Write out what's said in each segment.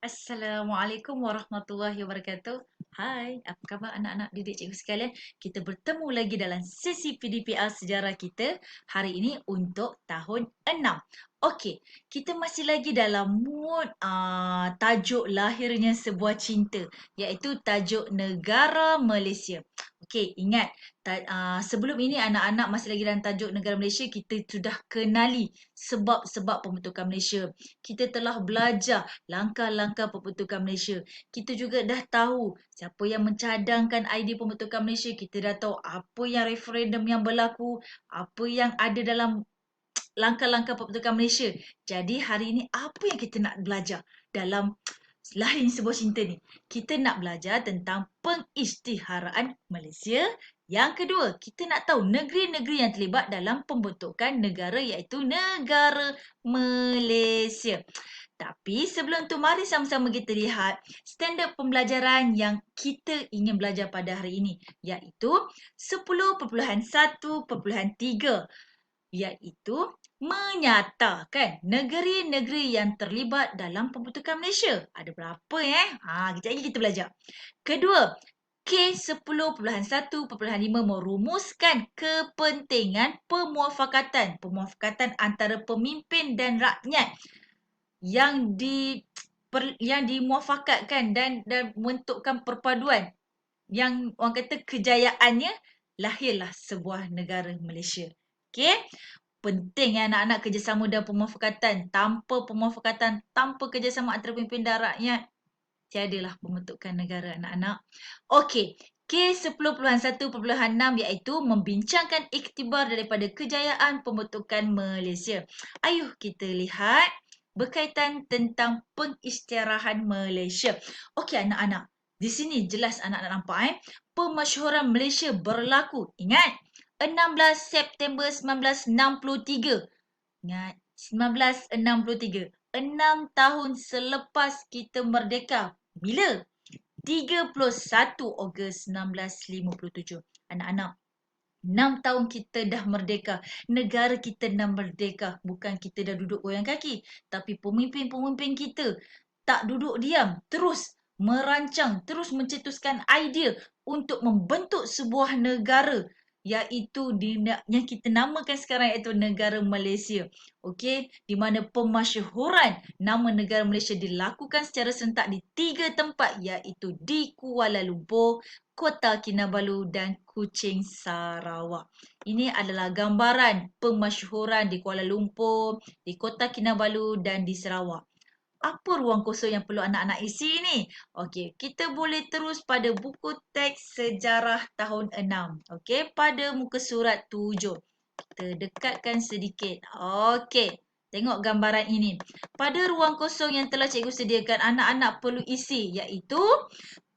Assalamualaikum warahmatullahi wabarakatuh. Hai, apa khabar anak-anak didik cikgu sekalian? Kita bertemu lagi dalam sesi PDPR sejarah kita hari ini untuk tahun 6. Okey, kita masih lagi dalam mood tajuk lahirnya sebuah cinta, iaitu tajuk negara Malaysia. Okey, ingat sebelum ini anak-anak masih lagi dalam tajuk negara Malaysia, kita sudah kenali sebab-sebab pembentukan Malaysia. Kita telah belajar langkah-langkah pembentukan Malaysia. Kita juga dah tahu siapa yang mencadangkan idea pembentukan Malaysia. Kita dah tahu apa yang referendum yang berlaku, apa yang ada dalam langkah-langkah pembentukan Malaysia. Jadi hari ini apa yang kita nak belajar dalam lahir sebuah cinta ni? Kita nak belajar tentang pengisytiharaan Malaysia. Yang kedua, kita nak tahu negeri-negeri yang terlibat dalam pembentukan negara iaitu negara Malaysia. Tapi sebelum tu mari sama-sama kita lihat standard pembelajaran yang kita ingin belajar pada hari ini iaitu 10.1.3 iaitu menyatakan negeri-negeri yang terlibat dalam pembentukan Malaysia. Ada berapa kejap lagi kita belajar. Kedua, K10.1.5 merumuskan kepentingan pemuafakatan antara pemimpin dan rakyat yang dimuafakatkan dan membentukkan perpaduan yang orang kata kejayaannya lahirlah sebuah negara Malaysia. Okey? Penting anak-anak kerjasama dan pemuafakatan. Tanpa pemuafakatan, tanpa kerjasama antara pemimpin dan rakyat, tiadalah pembentukan negara anak-anak. Okey. K10.1.6 iaitu membincangkan iktibar daripada kejayaan pembentukan Malaysia. Ayuh kita lihat berkaitan tentang pengisytiharahan Malaysia. Okey anak-anak. Di sini jelas anak-anak nampak Pemasyhuran Malaysia berlaku. Ingat, 16 September 1963. Ingat, 1963. 6 tahun selepas kita merdeka. Bila? 31 Ogos 1957. Anak-anak, 6 tahun kita dah merdeka. Negara kita dah merdeka. Bukan kita dah duduk goyang kaki. Tapi pemimpin-pemimpin kita tak duduk diam. Terus merancang, terus mencetuskan idea untuk membentuk sebuah negara iaitu yang kita namakan sekarang iaitu negara Malaysia. Okey, di mana pemasyhuran nama negara Malaysia dilakukan secara serentak di 3 tempat iaitu di Kuala Lumpur, Kota Kinabalu dan Kuching, Sarawak. Ini adalah gambaran pemasyhuran di Kuala Lumpur, di Kota Kinabalu dan di Sarawak. Apa ruang kosong yang perlu anak-anak isi ni? Okey, kita boleh terus pada buku teks sejarah tahun 6. Okey, pada muka surat 7. Kita dekatkan sedikit. Okey, tengok gambaran ini. Pada ruang kosong yang telah cikgu sediakan, anak-anak perlu isi iaitu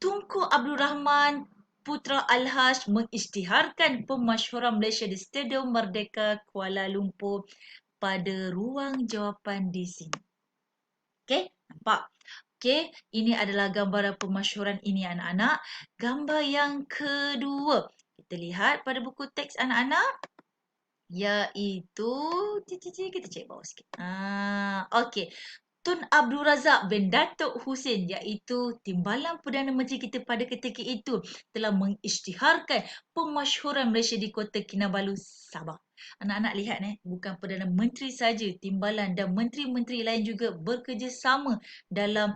Tunku Abdul Rahman Putra Al-Haj mengisytiharkan pemasyhuran Malaysia di Stadium Merdeka Kuala Lumpur pada ruang jawapan di sini. Okey, nampak? Okey, ini adalah gambaran pemasyhuran ini anak-anak. Gambar yang kedua, kita lihat pada buku teks anak-anak iaitu kita cek bawah sikit. Okey. Tun Abdul Razak bin Datuk Husin iaitu Timbalan Perdana Menteri kita pada ketika itu telah mengisytiharkan pemasyhuran Malaysia di Kota Kinabalu, Sabah. Anak-anak lihat bukan Perdana Menteri saja, Timbalan dan menteri-menteri lain juga bekerjasama dalam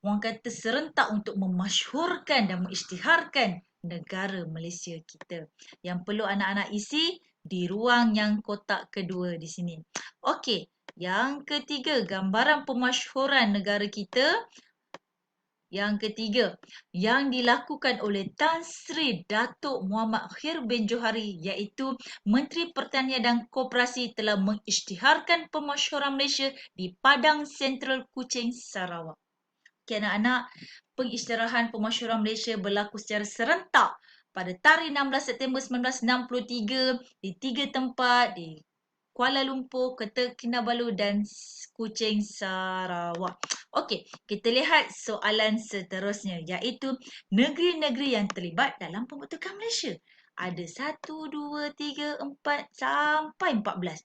orang kata serentak untuk memasyhurkan dan mengisytiharkan negara Malaysia kita. Yang perlu anak-anak isi di ruang yang kotak kedua di sini. Okey. Yang ketiga, gambaran pemasyhuran negara kita. Yang ketiga, yang dilakukan oleh Tan Sri Datuk Muhammad Khair bin Johari iaitu Menteri Pertanian dan Koperasi telah mengisytiharkan pemasyhuran Malaysia di Padang Sentral Kuching, Sarawak. Okay, anak-anak, pengisytiharan pemasyhuran Malaysia berlaku secara serentak pada tarikh 16 September 1963 di 3 tempat di Kuala Lumpur, Kota Kinabalu dan Kuching, Sarawak. Okey, kita lihat soalan seterusnya iaitu negeri-negeri yang terlibat dalam pembentukan Malaysia. Ada 1, 2, 3, 4 sampai 14.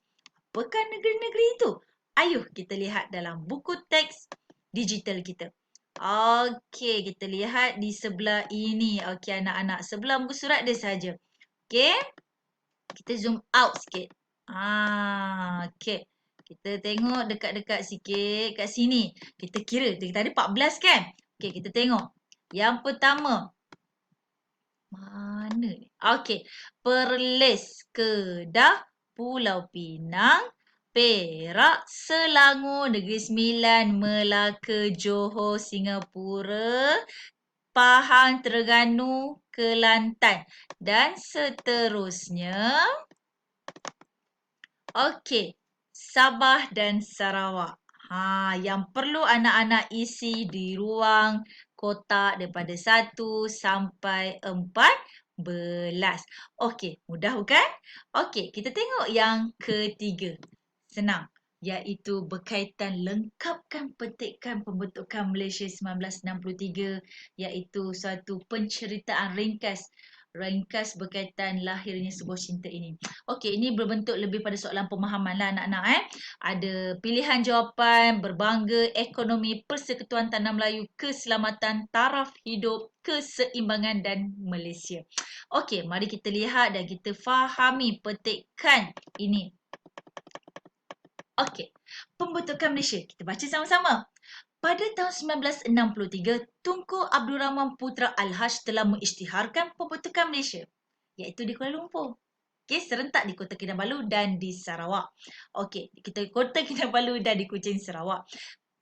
Apakah negeri-negeri itu? Ayuh kita lihat dalam buku teks digital kita. Okey, kita lihat di sebelah ini. Okey anak-anak, sebelah muka surat dia saja. Okey, kita zoom out sikit. Okey. Kita tengok dekat-dekat sikit kat sini. Kita kira, tadi 14 kan? Okey, kita tengok. Yang pertama, mana ni? Okey, Perlis, Kedah, Pulau Pinang, Perak, Selangor, Negeri Sembilan, Melaka, Johor, Singapura, Pahang, Terengganu, Kelantan dan seterusnya. Okey, Sabah dan Sarawak. Yang perlu anak-anak isi di ruang kotak daripada 1 sampai 14. Okey, mudah bukan? Okey, kita tengok yang ketiga. Senang. Iaitu berkaitan lengkapkan petikan pembentukan Malaysia 1963, iaitu suatu penceritaan ringkas berkaitan lahirnya sebuah cinta ini. Okey, ini berbentuk lebih pada soalan pemahaman lah anak-anak. Ada pilihan jawapan, berbangga, ekonomi, persekutuan tanah Melayu, keselamatan, taraf hidup, keseimbangan dan Malaysia. Okey, mari kita lihat dan kita fahami petikan ini. Okey, pembentukan Malaysia. Kita baca sama-sama. Pada tahun 1963, Tunku Abdul Rahman Putra Al-Haj telah mengisytiharkan pembentukan Malaysia, iaitu di Kuala Lumpur. Okey, serentak di Kota Kinabalu dan di Sarawak. Okey, kita Kota Kinabalu dan di Kuching, Sarawak.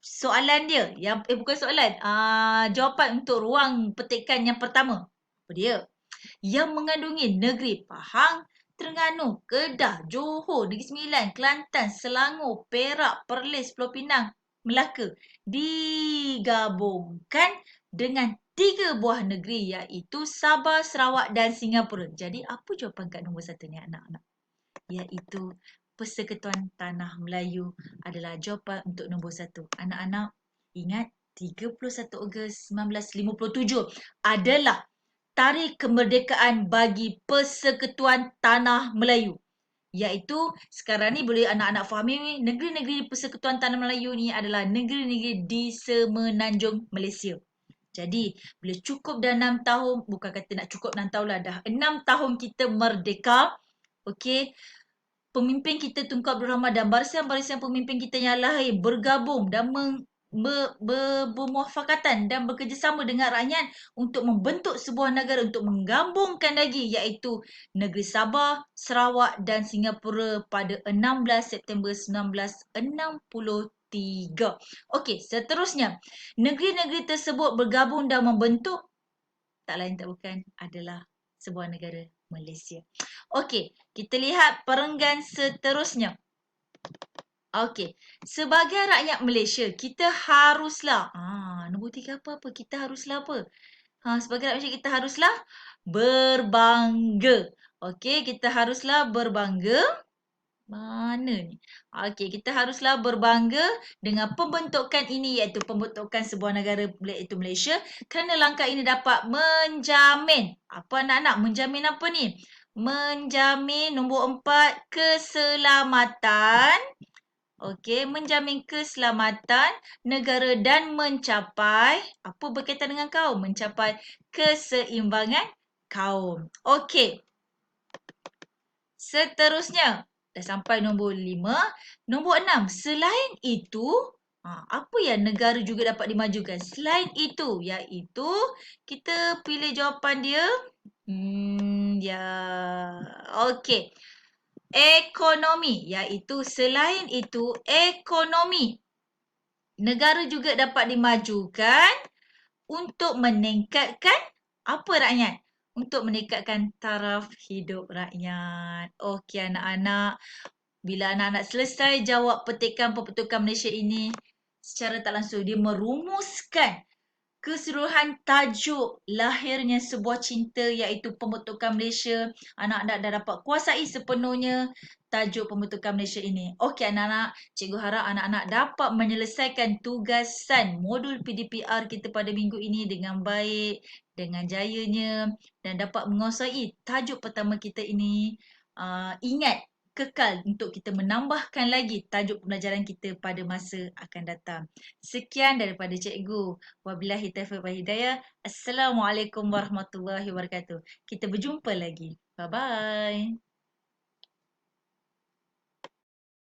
Soalan dia, bukan soalan, jawapan untuk ruang petikan yang pertama. Apa dia? Yang mengandungi negeri Pahang, Terengganu, Kedah, Johor, Negeri Sembilan, Kelantan, Selangor, Perak, Perlis, Pulau Pinang, Melaka digabungkan dengan 3 buah negeri iaitu Sabah, Sarawak dan Singapura. Jadi apa jawapan kat nombor 1 ni anak-anak? Iaitu Persekutuan Tanah Melayu adalah jawapan untuk nombor 1. Anak-anak ingat 31 Ogos 1957 adalah Tarikh Kemerdekaan bagi Persekutuan Tanah Melayu. Iaitu sekarang ni boleh anak-anak fahami negeri-negeri Persekutuan Tanah Melayu ni adalah negeri-negeri di semenanjung Malaysia. Jadi bila cukup dah 6 tahun, bukan kata nak cukup 6 tahun lah, dah 6 tahun kita merdeka. Okey, pemimpin kita Tunku Abdul Rahman dan barisan-barisan pemimpin kita yang lain bergabung dan bermuafakatan dan bekerjasama dengan rakyat untuk membentuk sebuah negara untuk menggabungkan lagi iaitu negeri Sabah, Sarawak dan Singapura pada 16 September 1963. Okey, seterusnya negeri-negeri tersebut bergabung dan membentuk tak lain tak bukan adalah sebuah negara Malaysia. Okey, kita lihat perenggan seterusnya. Okey, sebagai rakyat Malaysia, kita haruslah, nombor 3 apa? Kita haruslah apa? Sebagai rakyat Malaysia, kita haruslah berbangga. Okey, kita haruslah berbangga. Mana ni? Okey, kita haruslah berbangga dengan pembentukan ini iaitu pembentukan sebuah negara iaitu Malaysia kerana langkah ini dapat menjamin. Apa anak-anak? Menjamin apa ni? Menjamin nombor 4, keselamatan. Okey, menjamin keselamatan negara dan mencapai, apa berkaitan dengan kaum? Mencapai keseimbangan kaum. Okey. Seterusnya, dah sampai nombor 5. Nombor 6, selain itu, apa yang negara juga dapat dimajukan? Selain itu, iaitu kita pilih jawapan dia. Okey. Ekonomi, iaitu selain itu ekonomi. Negara juga dapat dimajukan untuk meningkatkan apa rakyat? Untuk meningkatkan taraf hidup rakyat. Okey anak-anak, bila anak-anak selesai jawab petikan pembentukan Malaysia ini, secara tak langsung dia merumuskan keseluruhan tajuk lahirnya sebuah cinta iaitu pembentukan Malaysia. Anak-anak dah dapat kuasai sepenuhnya tajuk pembentukan Malaysia ini. Okey anak-anak, cikgu harap anak-anak dapat menyelesaikan tugasan modul PDPR kita pada minggu ini dengan baik, dengan jayanya dan dapat menguasai tajuk pertama kita ini. Ingat kekal untuk kita menambahkan lagi tajuk pembelajaran kita pada masa akan datang. Sekian daripada cikgu. Wabillahi taufiq wal hidayah. Assalamualaikum warahmatullahi wabarakatuh. Kita berjumpa lagi. Bye-bye.